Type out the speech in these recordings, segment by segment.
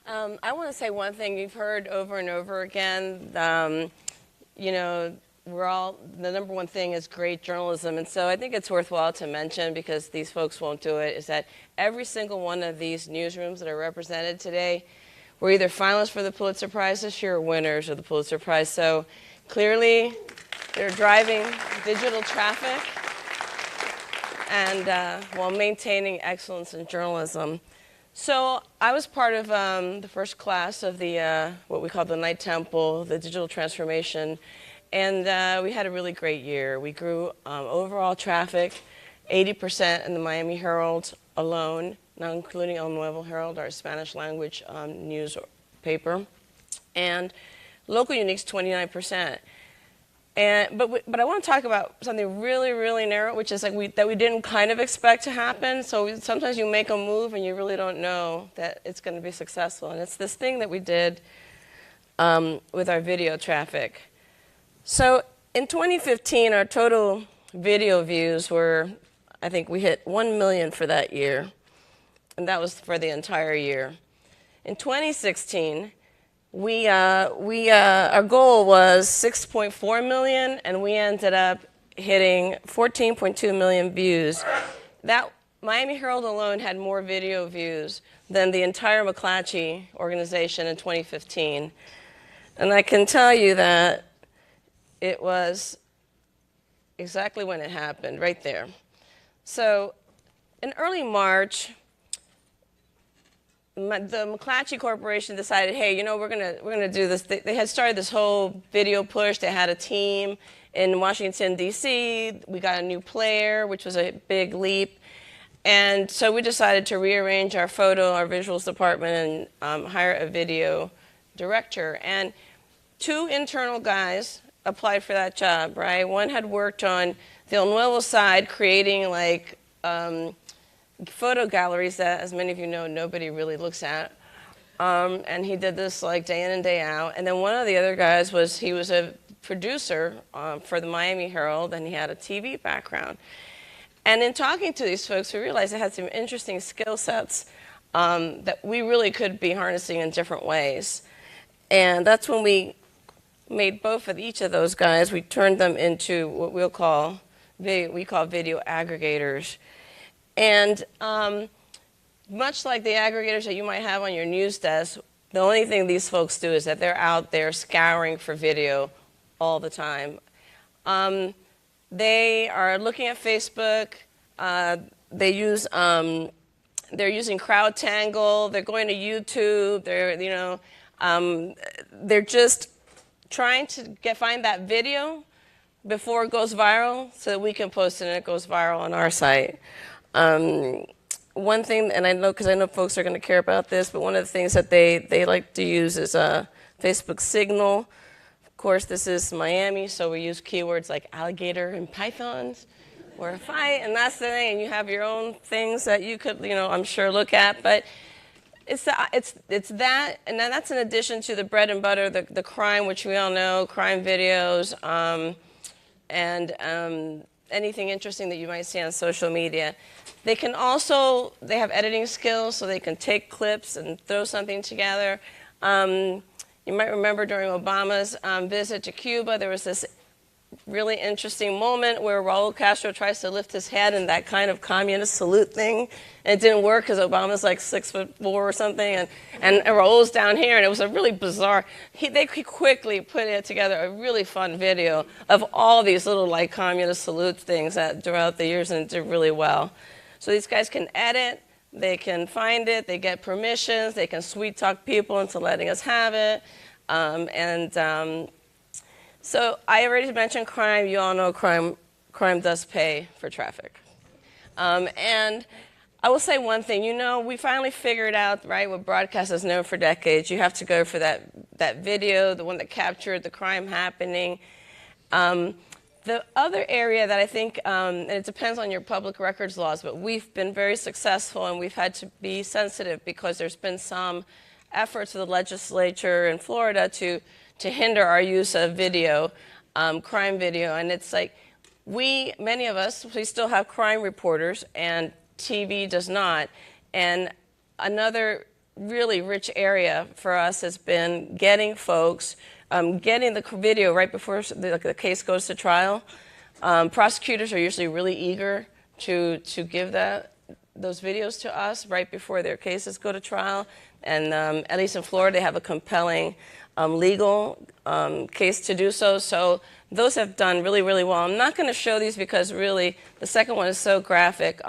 I want to say one thing you've heard over and over again. You know, the number one thing is great journalism. And so I think it's worthwhile to mention, because these folks won't do it, is that every single one of these newsrooms that are represented today were either finalists for the Pulitzer Prize this year or winners of the Pulitzer Prize. So clearly, they're driving digital traffic and while maintaining excellence in journalism. So I was part of the first class of the what we call the Knight Temple, the digital transformation, and we had a really great year. We grew overall traffic 80% in the Miami Herald alone, not including El Nuevo Herald, our Spanish language newspaper, and local uniques 29%. But I want to talk about something really, really narrow, which is like that we didn't kind of expect to happen. So sometimes you make a move and you really don't know that it's going to be successful. And it's this thing that we did with our video traffic. So in 2015, our total video views were, I think we hit 1 million for that year. And that was for the entire year. In 2016, our goal was 6.4 million, and we ended up hitting 14.2 million views. That Miami Herald alone had more video views than the entire McClatchy organization in 2015. And I can tell you that it was exactly when it happened, right there. So in early March, the McClatchy Corporation decided, hey, you know, we're gonna do this. They had started this whole video push. They had a team in Washington, D.C. We got a new player, which was a big leap. And so we decided to rearrange our visuals department, and hire a video director. And two internal guys applied for that job, right? One had worked on the El Nuevo side, creating like photo galleries that, as many of you know, nobody really looks at. And he did this like day in and day out. And then one of the other guys was a producer for the Miami Herald, and he had a TV background. And in talking to these folks, we realized they had some interesting skill sets that we really could be harnessing in different ways. And that's when we made each of those guys, we turned them into what we call video aggregators. And much like the aggregators that you might have on your news desk, the only thing these folks do is that they're out there scouring for video all the time. They are looking at Facebook. They're using CrowdTangle. They're going to YouTube. They're just trying to find that video before it goes viral, so that we can post it and it goes viral on our site. One thing, and I know because I know folks are going to care about this, but one of the things that they like to use is Facebook Signal. Of course, this is Miami, so we use keywords like alligator and pythons, or a fight, and that's the thing. And you have your own things that you could, I'm sure, look at. But it's that, and then that's in addition to the bread and butter, the crime, which we all know, crime videos, and anything interesting that you might see on social media. They have editing skills, so they can take clips and throw something together. You might remember during Obama's visit to Cuba, there was this really interesting moment where Raul Castro tries to lift his head in that kind of communist salute thing, and it didn't work because Obama's like 6'4" or something, and Raul's down here, and it was a really bizarre. They quickly put it together, a really fun video of all these little like communist salute things that throughout the years, and it did really well. So these guys can edit, they can find it, they get permissions, they can sweet talk people into letting us have it, so I already mentioned crime. You all know crime does pay for traffic. And I will say one thing. We finally figured out, right, what broadcast has known for decades. You have to go for that video, the one that captured the crime happening. The other area that I think, and it depends on your public records laws, but we've been very successful, and we've had to be sensitive because there's been some efforts of the legislature in Florida to hinder our use of video, crime video. And it's like, many of us, we still have crime reporters, and TV does not. And another really rich area for us has been getting folks, getting the video right before the case goes to trial. Prosecutors are usually really eager to give those videos to us right before their cases go to trial. And at least in Florida, they have a compelling legal case to do so. So those have done really, really well. I'm not going to show these because really the second one is so graphic.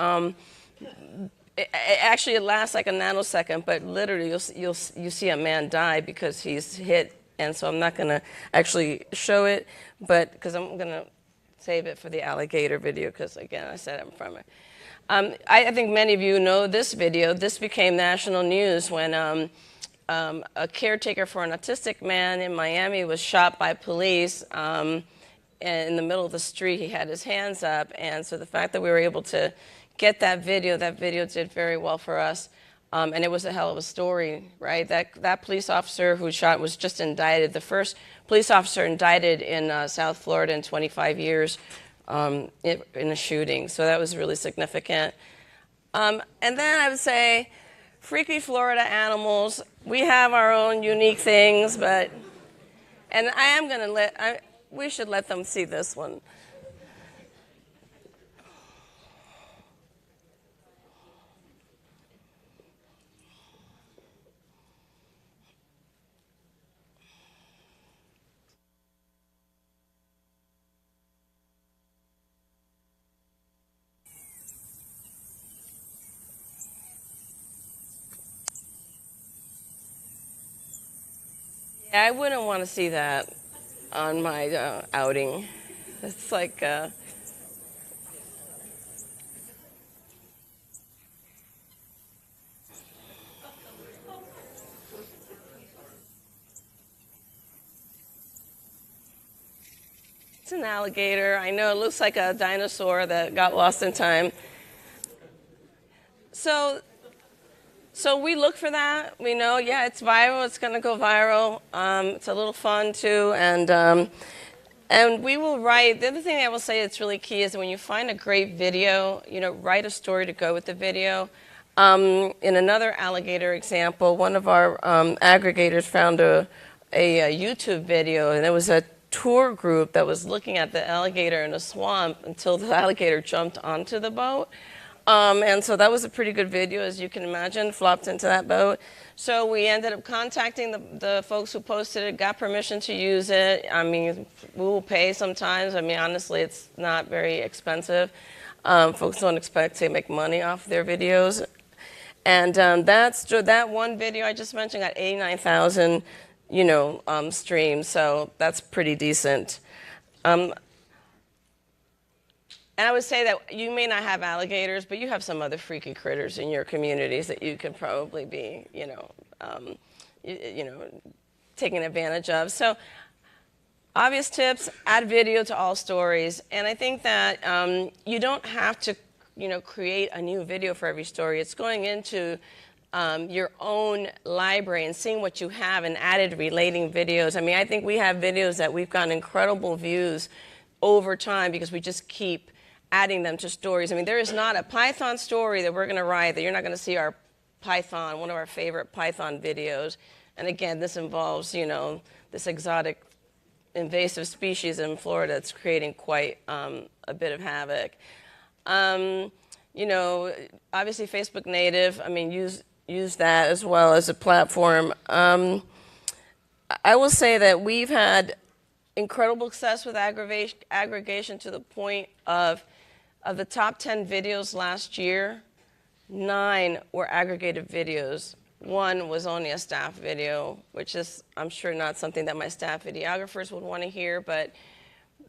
Actually, it lasts like a nanosecond, but literally you see a man die because he's hit. And so I'm not going to actually show it, but because I'm going to save it for the alligator video because, again, I said I'm from it. I think many of you know this video. This became national news when a caretaker for an autistic man in Miami was shot by police in the middle of the street. He had his hands up, and so the fact that we were able to get that video did very well for us, and it was a hell of a story, right? That police officer who shot was just indicted, the first police officer indicted in South Florida in 25 years. In a shooting, so that was really significant. And then I would say, freaky Florida animals. We have our own unique things, and I am going to we should let them see this one. Yeah, I wouldn't want to see that on my outing. It's like, it's an alligator. I know it looks like a dinosaur that got lost in time. So we look for that. We know, yeah, it's viral. It's going to go viral. It's a little fun too, and we will write. The other thing I will say that's really key is when you find a great video, write a story to go with the video. In another alligator example, one of our aggregators found a YouTube video, and it was a tour group that was looking at the alligator in a swamp until the alligator jumped onto the boat. And so that was a pretty good video, as you can imagine, flopped into that boat. So we ended up contacting the folks who posted it, got permission to use it. I mean, we will pay sometimes. I mean, honestly, it's not very expensive. Folks don't expect to make money off their videos. And that one video I just mentioned got 89,000, streams. So that's pretty decent. And I would say that you may not have alligators, but you have some other freaky critters in your communities that you could probably be, taking advantage of. So obvious tips, add video to all stories. And I think that you don't have to, create a new video for every story. It's going into your own library and seeing what you have and added relating videos. I mean, I think we have videos that we've gotten incredible views over time because we just keep adding them to stories. I mean, there is not a Python story that we're going to write that you're not going to see our Python, one of our favorite Python videos. And again, this involves, this exotic invasive species in Florida that's creating quite a bit of havoc. Obviously Facebook native, I mean, use that as well as a platform. I will say that we've had incredible success with aggregation to the point of the top 10 videos last year, 9 were aggregated videos. 1 was only a staff video, which is, I'm sure, not something that my staff videographers would want to hear, but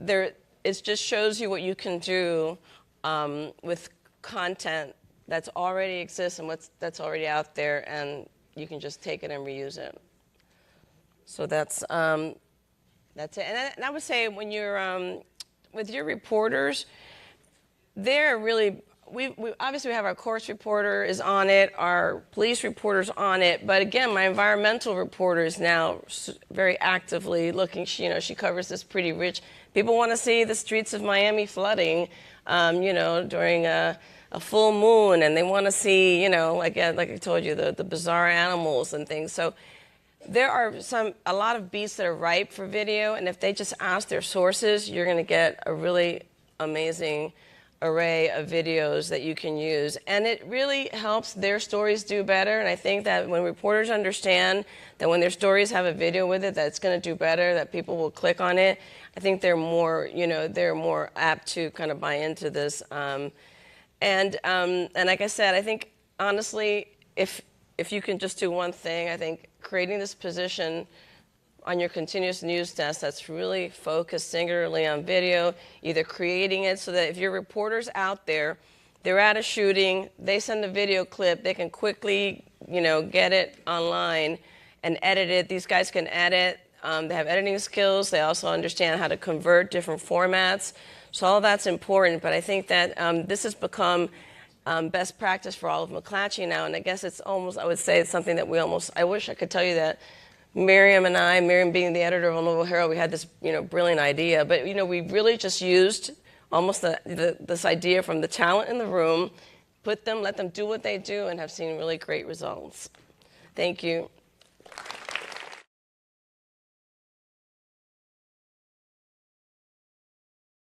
it just shows you what you can do with content that's already exists and that's already out there, and you can just take it and reuse it. So that's it. And I would say when you're with your reporters, they're really, we obviously have our courts reporter is on it, our police reporter's on it, but again, my environmental reporter is now very actively looking. She covers this pretty rich. People want to see the streets of Miami flooding, during a full moon, and they want to see, you know, like I told you, the bizarre animals and things. So there are a lot of beats that are ripe for video, and if they just ask their sources, you're going to get a really amazing array of videos that you can use. And it really helps their stories do better. And I think that when reporters understand that when their stories have a video with it, that it's going to do better, that people will click on it, I think they're more, you know, they're more apt to kind of buy into this. And like I said, I think honestly, if you can just do one thing, I think creating this position on your continuous news desk that's really focused singularly on video, either creating it so that if your reporter's out there, they're at a shooting, they send a video clip, they can quickly, you know, get it online and edit it. These guys can edit. They have editing skills. They also understand how to convert different formats. So all that's important. But I think that this has become best practice for all of McClatchy now. And I guess it's almost, I would say it's something that I wish I could tell you that Miriam and I, Miriam being the editor of El Nuevo Herald, we had this, you know, brilliant idea. But, you know, we really just used almost this idea from the talent in the room, let them do what they do, and have seen really great results. Thank you.